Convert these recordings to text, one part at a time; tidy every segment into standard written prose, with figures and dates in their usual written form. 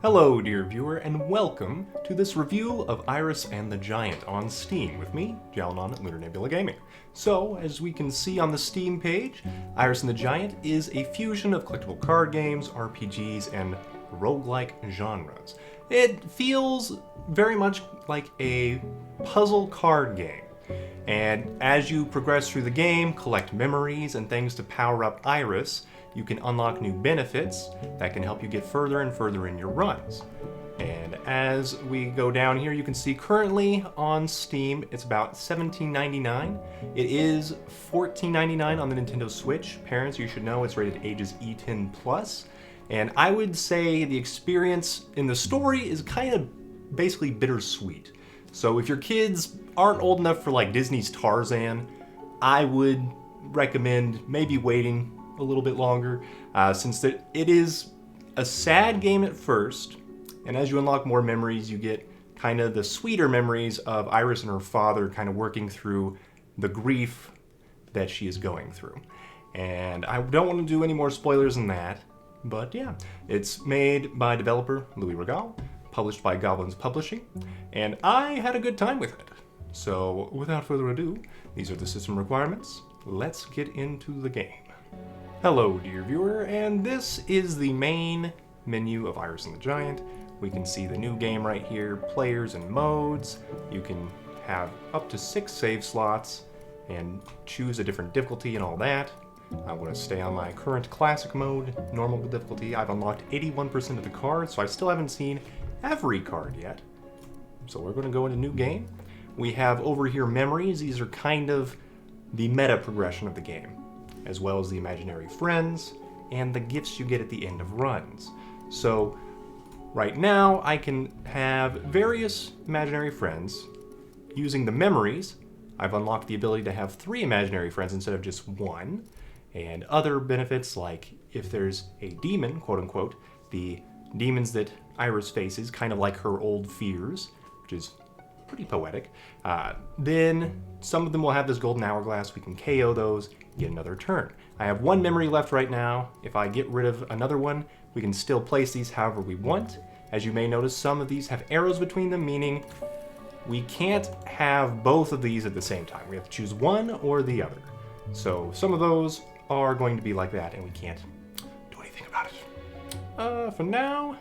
Hello, dear viewer, and welcome to this review of Iris and the Giant on Steam with me, Jalanon at Lunar Nebula Gaming. So, as we can see on the Steam page, Iris and the Giant is a fusion of collectible card games, RPGs, and roguelike genres. It feels very much like a puzzle card game. And as you progress through the game, collect memories and things to power up Iris, you can unlock new benefits that can help you get further and further in your runs. And as we go down here, you can see currently on Steam, it's about $17.99. It is $14.99 on the Nintendo Switch. Parents, you should know it's rated ages E10+. And I would say the experience in the story is kind of basically bittersweet. So if your kids aren't old enough for like Disney's Tarzan, I would recommend maybe waiting a little bit longer, since it is a sad game at first, and as you unlock more memories, you get kind of the sweeter memories of Iris and her father kind of working through the grief that she is going through. And I don't want to do any more spoilers than that, but yeah, it's made by developer Louis Rigaud, published by Goblins Publishing, and I had a good time with it. So without further ado, these are the system requirements. Let's get into the game. Hello, dear viewer, and this is the main menu of Iris and the Giant. We can see the new game right here, players and modes. You can have up to 6 save slots and choose a different difficulty and all that. I'm going to stay on my current classic mode, normal difficulty. I've unlocked 81% of the cards, so I still haven't seen every card yet. So we're going to go into new game. We have over here memories. These are kind of the meta progression of the game, as well as the imaginary friends and the gifts you get at the end of runs. So right now I can have various imaginary friends. Using the memories, I've unlocked the ability to have 3 imaginary friends instead of just 1. And other benefits, like if there's a demon, quote unquote, the demons that Iris faces, kind of like her old fears, which is pretty poetic, then some of them will have this golden hourglass. We can KO those, get another turn. I have 1 memory left right now. If I get rid of another one, we can still place these however we want. As you may notice, some of these have arrows between them, meaning we can't have both of these at the same time. We have to choose one or the other. So some of those are going to be like that, and we can't do anything about it. For now,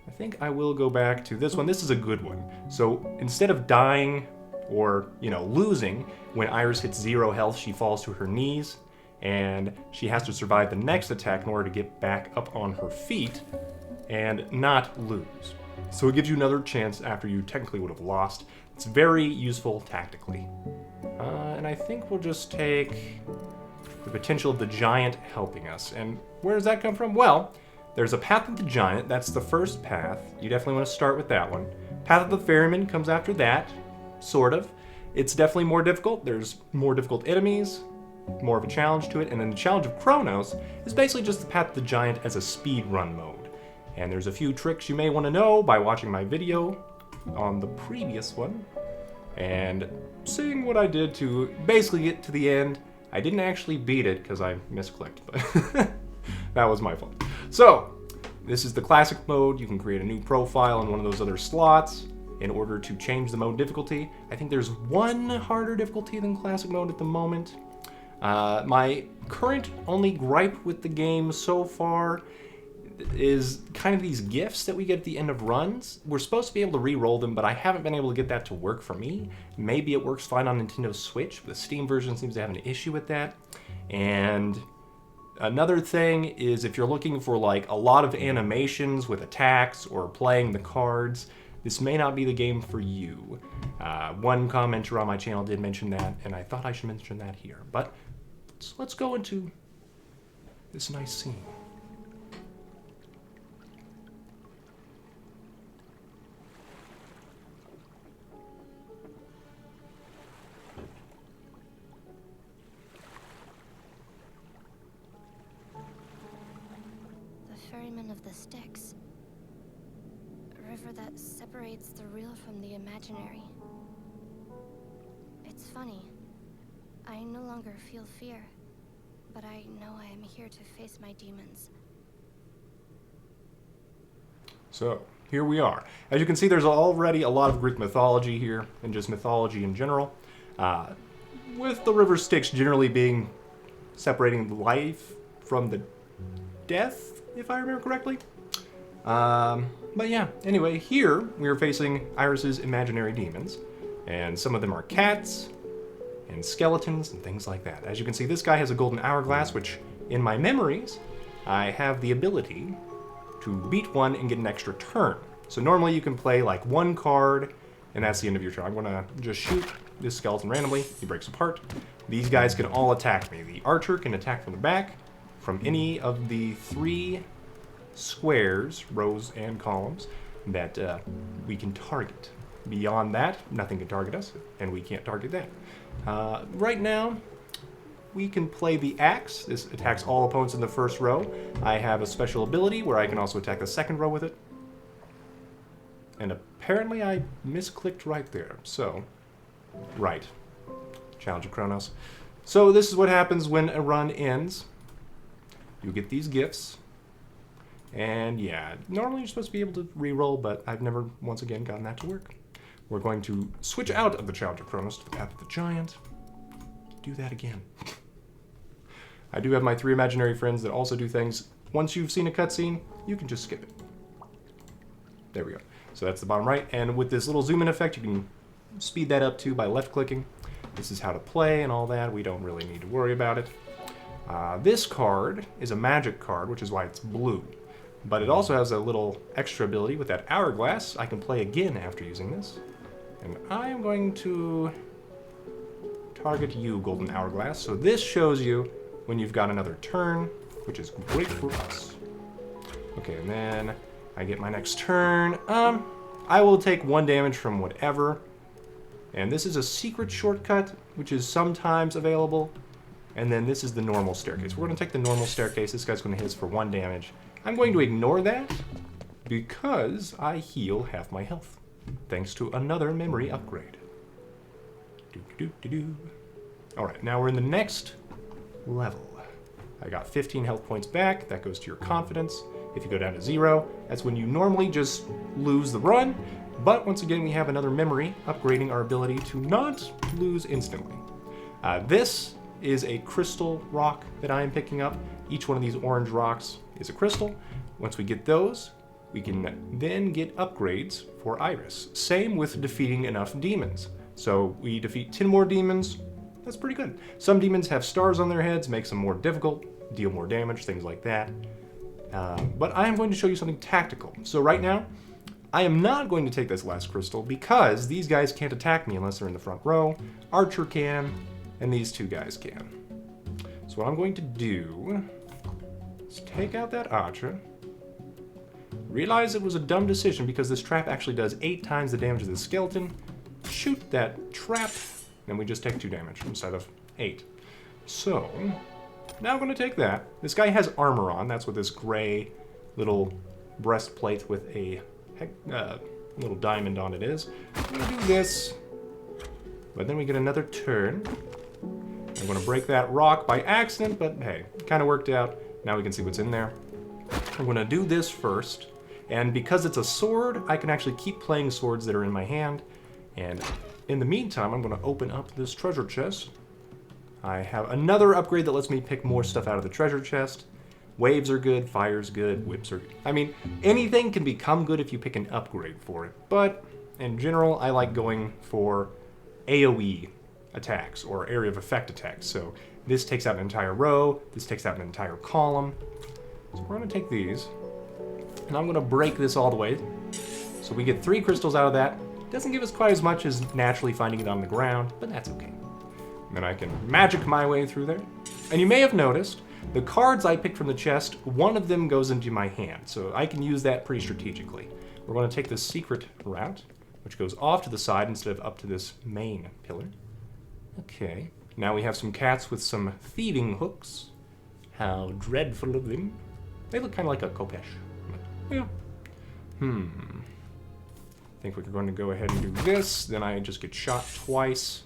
I think I will go back to this one. This is a good one. So instead of dying or, losing, when Iris hits 0 health, she falls to her knees, and she has to survive the next attack in order to get back up on her feet and not lose. So it gives you another chance after you technically would have lost. It's very useful tactically. And I think we'll just take the potential of the Giant helping us. And where does that come from? Well, there's a Path of the Giant. That's the first path. You definitely want to start with that one. Path of the Ferryman comes after that, sort of. It's definitely more difficult. There's more difficult enemies, more of a challenge to it. And then the Challenge of Kronos is basically just the Path of the Giant as a speed run mode. And there's a few tricks you may want to know by watching my video on the previous one and seeing what I did to basically get to the end. I didn't actually beat it because I misclicked, but that was my fault. So, this is the classic mode. You can create a new profile in one of those other slots in order to change the mode difficulty. I think there's 1 harder difficulty than classic mode at the moment. My current only gripe with the game so far is kind of these gifts that we get at the end of runs. We're supposed to be able to re-roll them, but I haven't been able to get that to work for me. Maybe it works fine on Nintendo Switch, but the Steam version seems to have an issue with that. And another thing is if you're looking for like a lot of animations with attacks or playing the cards, this may not be the game for you. One commenter on my channel did mention that, and I thought I should mention that here. But let's go into this nice scene. Ferryman of the Styx. A river that separates the real from the imaginary. It's funny. I no longer feel fear, but I know I am here to face my demons. So, here we are. As you can see, there's already a lot of Greek mythology here, and just mythology in general. With the river Styx generally being separating life from the death, if I remember correctly. But yeah, anyway, here we are facing Iris's imaginary demons, and some of them are cats and skeletons and things like that. As you can see, this guy has a golden hourglass, which in my memories, I have the ability to beat one and get an extra turn. So normally you can play like one card, and that's the end of your turn. I'm gonna just shoot this skeleton randomly. He breaks apart. These guys can all attack me. The archer can attack from the back, from any of the 3 squares, rows and columns, that we can target. Beyond that, nothing can target us, and we can't target that. Right now, we can play the axe. This attacks all opponents in the first row. I have a special ability where I can also attack the second row with it. And apparently I misclicked right there. So, right. Challenge of Kronos. So this is what happens when a run ends. You get these gifts. And yeah, normally you're supposed to be able to re-roll, but I've never, once again, gotten that to work. We're going to switch out of the Challenge of Kronos to the Path of the Giant. Do that again. I do have my 3 imaginary friends that also do things. Once you've seen a cutscene, you can just skip it. There we go. So that's the bottom right. And with this little zoom in effect, you can speed that up too by left-clicking. This is how to play and all that. We don't really need to worry about it. This card is a magic card, which is why it's blue. But it also has a little extra ability with that hourglass. I can play again after using this. And I am going to target you, Golden Hourglass. So this shows you when you've got another turn, which is great for us. Okay, and then I get my next turn. I will take 1 damage from whatever. And this is a secret shortcut, which is sometimes available. And then this is the normal staircase. We're going to take the normal staircase. This guy's going to hit us for 1 damage. I'm going to ignore that because I heal half my health, thanks to another memory upgrade. Alright, now we're in the next level. I got 15 health points back. That goes to your confidence. If you go down to 0, that's when you normally just lose the run. But once again, we have another memory upgrading our ability to not lose instantly. This is a crystal rock that I am picking up. Each one of these orange rocks is a crystal. Once we get those, we can then get upgrades for Iris. Same with defeating enough demons. So we defeat 10 more demons. That's pretty good. Some demons have stars on their heads, makes them more difficult, deal more damage, things like that. But I am going to show you something tactical. So right now, I am not going to take this last crystal because these guys can't attack me unless they're in the front row. Archer can, and these 2 guys can. So what I'm going to do is take out that archer. Realize it was a dumb decision because this trap actually does 8 times the damage of the skeleton. Shoot that trap, and we just take 2 damage instead of 8. So, now I'm going to take that. This guy has armor on. That's what this gray little breastplate with a little diamond on it is. I'm going to do this, but then we get another turn. I'm going to break that rock by accident, but hey, it kind of worked out. Now we can see what's in there. I'm going to do this first, and because it's a sword, I can actually keep playing swords that are in my hand. And in the meantime, I'm going to open up this treasure chest. I have another upgrade that lets me pick more stuff out of the treasure chest. Waves are good, fire's good, whips are good. I mean, anything can become good if you pick an upgrade for it. But in general, I like going for AoE attacks or area of effect attacks. So this takes out an entire row, this takes out an entire column. So we're going to take these, and I'm going to break this all the way. So we get 3 crystals out of that. Doesn't give us quite as much as naturally finding it on the ground, but that's okay. And then I can magic my way through there. And you may have noticed, the cards I picked from the chest, one of them goes into my hand, so I can use that pretty strategically. We're going to take the secret route, which goes off to the side instead of up to this main pillar. Okay, now we have some cats with some thieving hooks. How dreadful of them. They look kind of like a Kopesh. Yeah. I think we're going to go ahead and do this. Then I just get shot twice.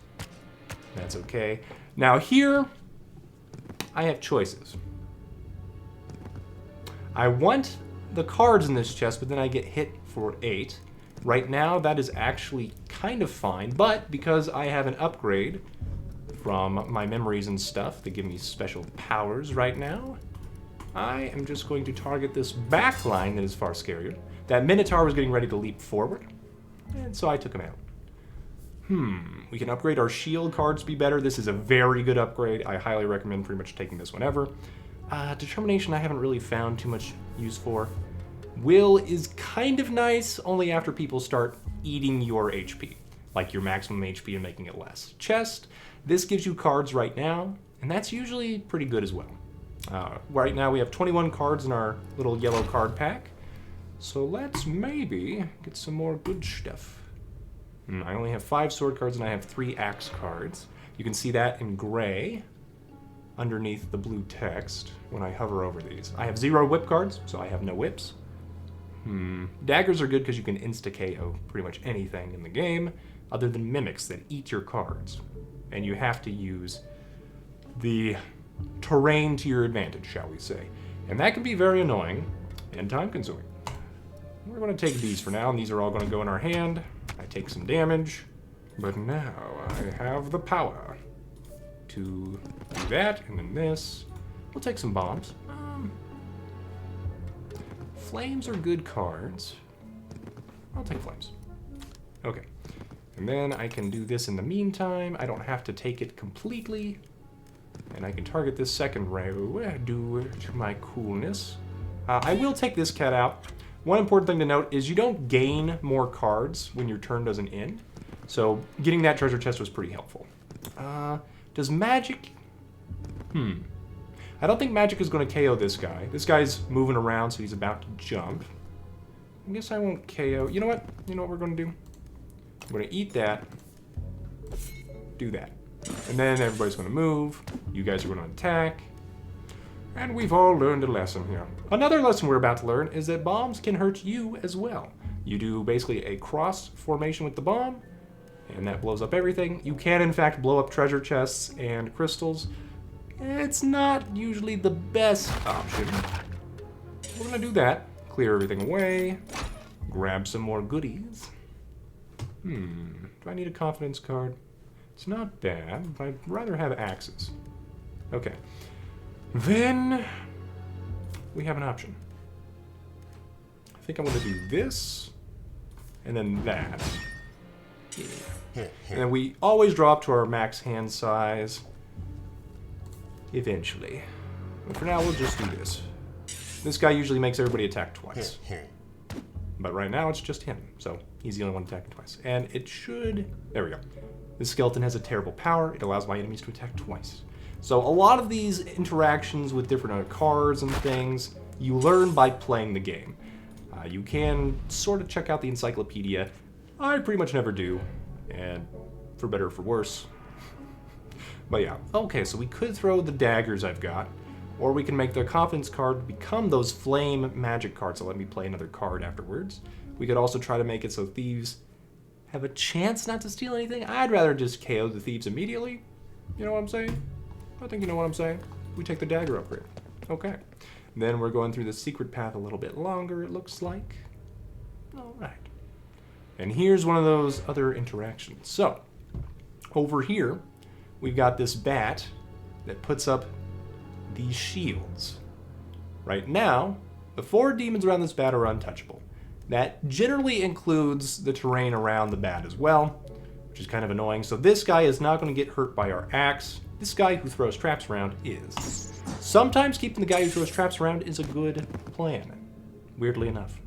That's okay. Now here, I have choices. I want the cards in this chest, but then I get hit for 8. Right now, that is actually kind of fine, but because I have an upgrade from my memories and stuff that give me special powers right now, I am just going to target this back line that is far scarier. That Minotaur was getting ready to leap forward, and so I took him out. We can upgrade our shield cards to be better. This is a very good upgrade. I highly recommend pretty much taking this whenever. Determination I haven't really found too much use for. Will is kind of nice, only after people start eating your HP, like your maximum HP and making it less. Chest, this gives you cards right now, and that's usually pretty good as well. Right now we have 21 cards in our little yellow card pack, so let's maybe get some more good stuff. I only have 5 sword cards and I have 3 axe cards. You can see that in gray underneath the blue text when I hover over these. I have 0 whip cards, so I have no whips. Daggers are good because you can insta-KO pretty much anything in the game other than mimics that eat your cards. And you have to use the terrain to your advantage, shall we say. And that can be very annoying and time-consuming. We're going to take these for now, and these are all going to go in our hand. I take some damage, but now I have the power to do that, and then this. We'll take some bombs. Flames are good cards. I'll take flames. Okay. And then I can do this in the meantime. I don't have to take it completely. And I can target this second row due to my coolness. I will take this cat out. One important thing to note is you don't gain more cards when your turn doesn't end. So getting that treasure chest was pretty helpful. Does magic... I don't think magic is going to KO this guy. This guy's moving around, so he's about to jump. I guess I won't KO. You know what? You know what we're going to do? I'm going to eat that. Do that. And then everybody's going to move. You guys are going to attack. And we've all learned a lesson here. Another lesson we're about to learn is that bombs can hurt you as well. You do basically a cross formation with the bomb, and that blows up everything. You can, in fact, blow up treasure chests and crystals. It's not usually the best option. We're going to do that. Clear everything away. Grab some more goodies. Do I need a confidence card? It's not bad, but I'd rather have axes. Okay. Then we have an option. I think I'm going to do this, and then that. And then we always drop to our max hand size. Eventually. But for now, we'll just do this. This guy usually makes everybody attack twice. But right now, it's just him, so he's the only one attacking twice. And it should... There we go. This skeleton has a terrible power. It allows my enemies to attack twice. So a lot of these interactions with different cards and things, you learn by playing the game. You can sort of check out the encyclopedia. I pretty much never do, and for better or for worse. But yeah, okay, so we could throw the daggers I've got, or we can make the confidence card become those flame magic cards that let me play another card afterwards. We could also try to make it so thieves have a chance not to steal anything. I'd rather just KO the thieves immediately. You know what I'm saying? I think you know what I'm saying. We take the dagger upgrade. Okay. Then we're going through the secret path a little bit longer, it looks like. All right. And here's one of those other interactions. So, over here, we've got this bat that puts up these shields. Right now, the 4 demons around this bat are untouchable. That generally includes the terrain around the bat as well, which is kind of annoying. So this guy is not going to get hurt by our axe. This guy who throws traps around is. Sometimes keeping the guy who throws traps around is a good plan, weirdly enough.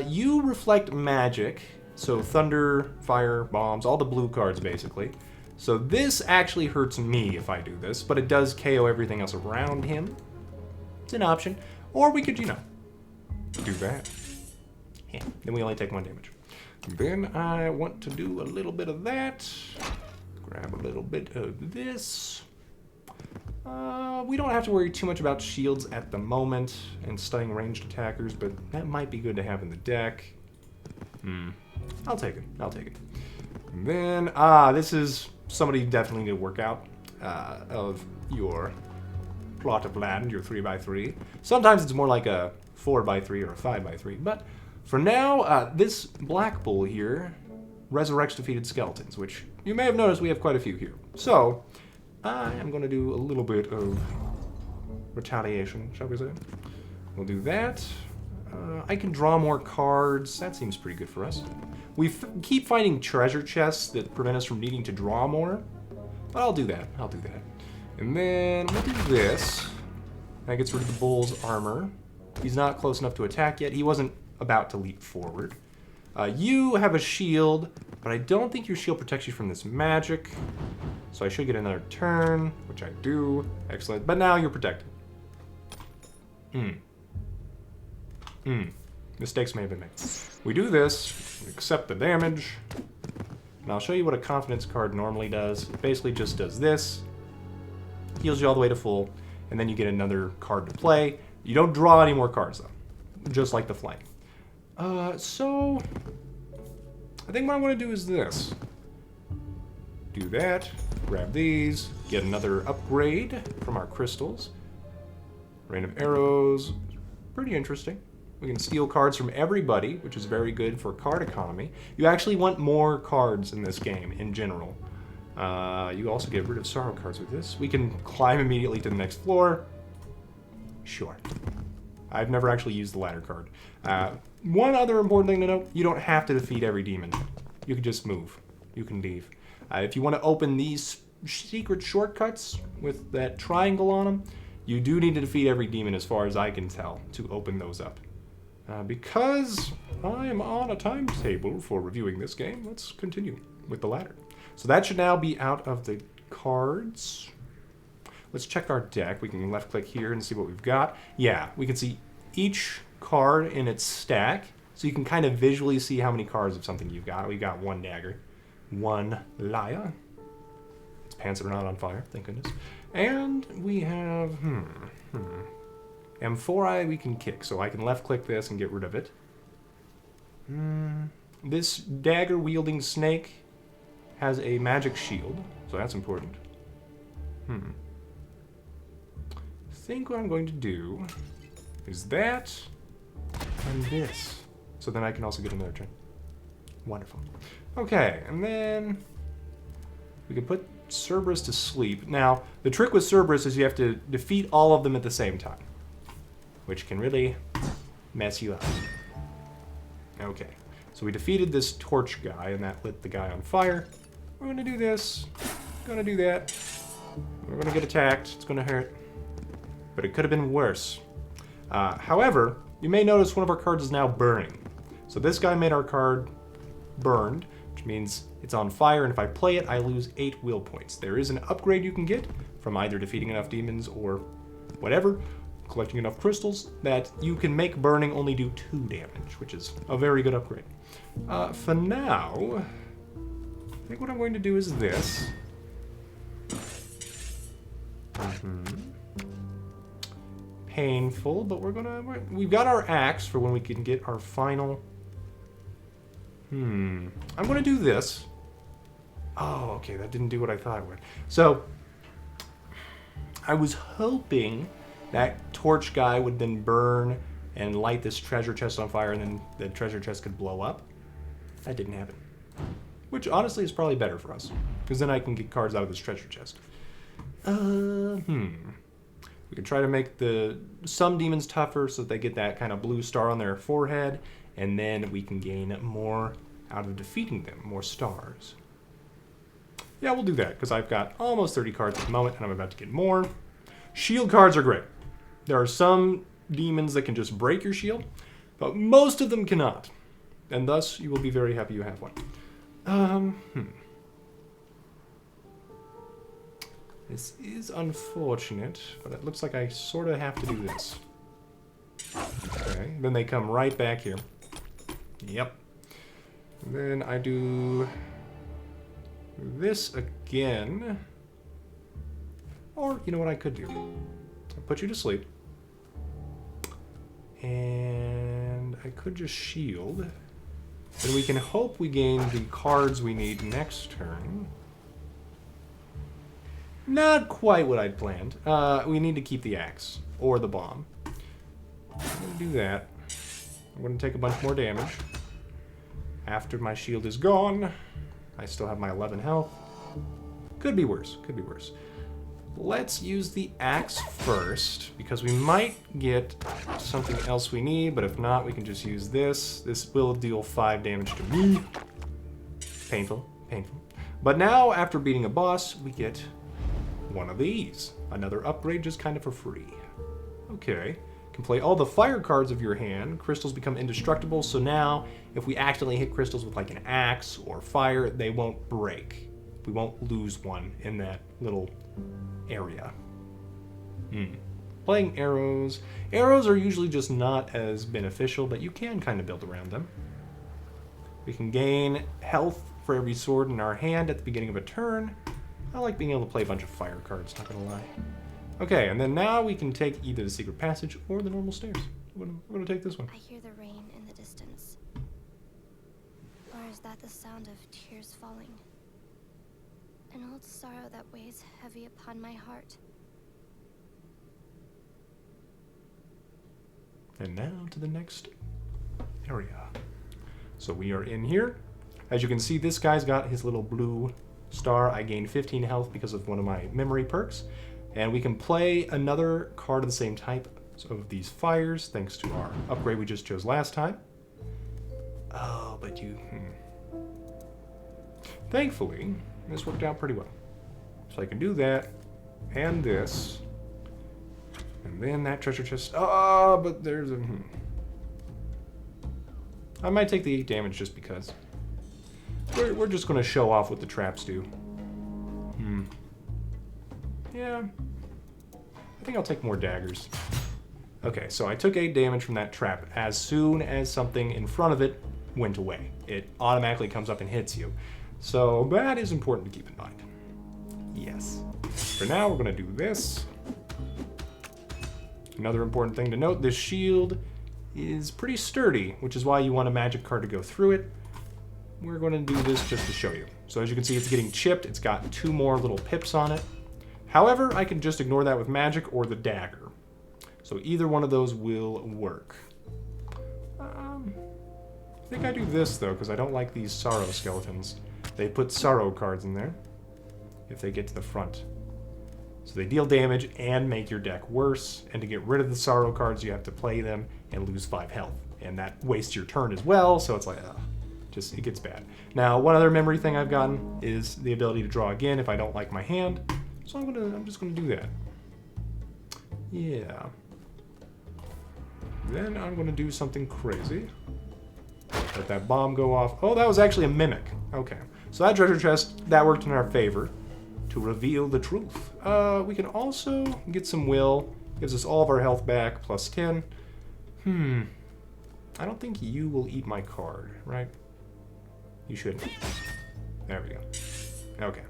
You reflect magic, so thunder, fire, bombs, all the blue cards basically. So this actually hurts me if I do this, but it does KO everything else around him. It's an option. Or we could, you know, do that. Yeah, then we only take 1 damage. Then I want to do a little bit of that. Grab a little bit of this. We don't have to worry too much about shields at the moment and stunning ranged attackers, but that might be good to have in the deck. I'll take it. I'll take it. And then, this is somebody you definitely need to work out of your plot of land, your 3x3. Sometimes it's more like a 4x3 or a 5x3. But for now, this black bull here resurrects defeated skeletons, which you may have noticed we have quite a few here. So I am going to do a little bit of retaliation, shall we say. We'll do that. I can draw more cards. That seems pretty good for us. We keep finding treasure chests that prevent us from needing to draw more. But I'll do that. I'll do that. And then we'll do this. That gets rid of the bull's armor. He's not close enough to attack yet. He wasn't about to leap forward. You have a shield, but I don't think your shield protects you from this magic. So I should get another turn, which I do. Excellent. But now you're protected. Mistakes may have been made. We do this, accept the damage, and I'll show you what a confidence card normally does. It basically just does this, heals you all the way to full, and then you get another card to play. You don't draw any more cards though, just like the flank. So I think what I want to do is this. Do that, grab these, get another upgrade from our crystals. Rain of arrows, pretty interesting. We can steal cards from everybody, which is very good for card economy. You actually want more cards in this game in general. You also get rid of sorrow cards with this. We can climb immediately to the next floor. Sure. I've never actually used the ladder card. One other important thing to note, you don't have to defeat every demon. You can just move. You can leave. If you want to open these secret shortcuts with that triangle on them, you do need to defeat every demon as far as I can tell to open those up. Because I am on a timetable for reviewing this game, let's continue with the ladder. So that should now be out of the cards. Let's check our deck. We can left click here and see what we've got. Yeah, we can see each card in its stack. So you can kind of visually see how many cards of something you've got. We've got one dagger, one lyre. Its pants are not on fire, thank goodness. And we have, M4I we can kick, so I can left click this and get rid of it. This dagger wielding snake has a magic shield, so that's important. I think what I'm going to do is that and this. So then I can also get another turn. Wonderful. Okay, and then we can put Cerberus to sleep. Now, the trick with Cerberus is you have to defeat all of them at the same time, which can really mess you up. Okay, so we defeated this torch guy, and that lit the guy on fire. We're gonna do this, gonna do that. We're gonna get attacked, it's gonna hurt. But it could have been worse. However, you may notice one of our cards is now burning. So this guy made our card burned, which means it's on fire, and if I play it, I lose 8 will points. There is an upgrade you can get from either defeating enough demons or whatever, collecting enough crystals, that you can make burning only do 2 damage, which is a very good upgrade. For now, I think what I'm going to do is this. Painful, but we've got our axe for when we can get our final. I'm gonna do this. Oh, okay, that didn't do what I thought it would. So, I was hoping that torch guy would then burn and light this treasure chest on fire, and then the treasure chest could blow up. That didn't happen. Which, honestly, is probably better for us, because then I can get cards out of this treasure chest. We can try to make some demons tougher so that they get that kind of blue star on their forehead, and then we can gain more out of defeating them, more stars. Yeah, we'll do that, because I've got almost 30 cards at the moment, and I'm about to get more. Shield cards are great. There are some demons that can just break your shield, but most of them cannot, and thus you will be very happy you have one. This is unfortunate, but it looks like I sort of have to do this. Okay, then they come right back here. Yep. And then I do this again. Or, you know what I could do? I'll put you to sleep. And I could just shield. And we can hope we gain the cards we need next turn. Not quite what I'd planned. We need to keep the axe, or the bomb. I'm going to do that. I'm going to take a bunch more damage. After my shield is gone, I still have my 11 health. Could be worse, could be worse. Let's use the axe first, because we might get something else we need, but if not, we can just use this. This will deal 5 damage to me. Painful, painful. But now, after beating a boss, we get one of these. Another upgrade just kind of for free. Okay. Can play all the fire cards of your hand. Crystals become indestructible, so now, if we accidentally hit crystals with like an axe or fire, they won't break. We won't lose one in that little area. Playing arrows. Arrows are usually just not as beneficial, but you can kind of build around them. We can gain health for every sword in our hand at the beginning of a turn. I like being able to play a bunch of fire cards, not gonna lie. Okay, and then now we can take either the secret passage or the normal stairs. I'm gonna take this one. I hear the rain in the distance. Or is that the sound of tears falling? An old sorrow that weighs heavy upon my heart. And now to the next area. So we are in here. As you can see, this guy's got his little blue star. I gained 15 health because of one of my memory perks. And we can play another card of the same type of these fires, thanks to our upgrade we just chose last time. Oh, but you... Thankfully, this worked out pretty well. So I can do that, and this, and then that treasure chest. Ah, but there's a... I might take the 8 damage just because. We're just going to show off what the traps do. Yeah. I think I'll take more daggers. Okay, so I took 8 damage from that trap. As soon as something in front of it went away, it automatically comes up and hits you. So that is important to keep in mind. Yes. For now, we're going to do this. Another important thing to note, this shield is pretty sturdy, which is why you want a magic card to go through it. We're going to do this just to show you. So as you can see, it's getting chipped. It's got 2 more little pips on it. However, I can just ignore that with magic or the dagger. So either one of those will work. I think I do this, though, because I don't like these sorrow skeletons. They put sorrow cards in there if they get to the front. So they deal damage and make your deck worse. And to get rid of the sorrow cards, you have to play them and lose 5 health. And that wastes your turn as well, so it's like, just, it gets bad. Now, one other memory thing I've gotten is the ability to draw again if I don't like my hand. So I'm just gonna do that. Yeah. Then I'm gonna do something crazy. Let that bomb go off. Oh, that was actually a mimic. Okay. So that treasure chest, that worked in our favor to reveal the truth. We can also get some will. Gives us all of our health back, plus 10. I don't think you will eat my card, right? You shouldn't. There we go. Okay.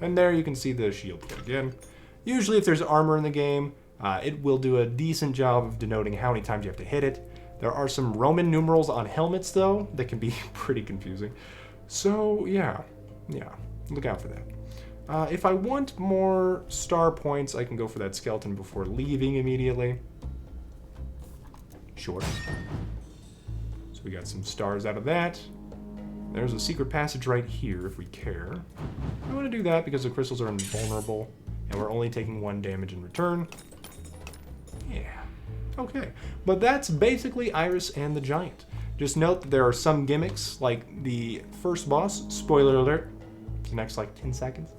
And there you can see the shield kit again. Usually if there's armor in the game, it will do a decent job of denoting how many times you have to hit it. There are some Roman numerals on helmets, though, that can be pretty confusing. So, yeah, look out for that. If I want more star points, I can go for that skeleton before leaving immediately. Sure. So we got some stars out of that. There's a secret passage right here if we care. I want to do that because the crystals are invulnerable, and we're only taking 1 damage in return. Yeah. Okay, but that's basically Iris and the Giant. Just note that there are some gimmicks, like the first boss, spoiler alert, the next like 10 seconds.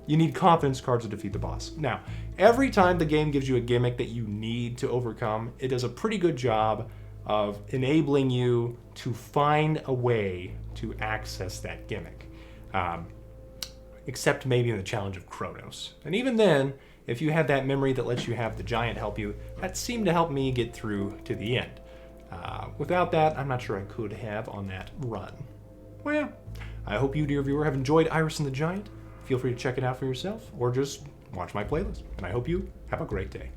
You need confidence cards to defeat the boss. Now, every time the game gives you a gimmick that you need to overcome, it does a pretty good job of enabling you to find a way to access that gimmick. Except maybe in the challenge of Kronos. And even then, if you had that memory that lets you have the Giant help you, that seemed to help me get through to the end. Without that, I'm not sure I could have on that run. Well, yeah. I hope you, dear viewer, have enjoyed Iris and the Giant. Feel free to check it out for yourself, or just watch my playlist. And I hope you have a great day.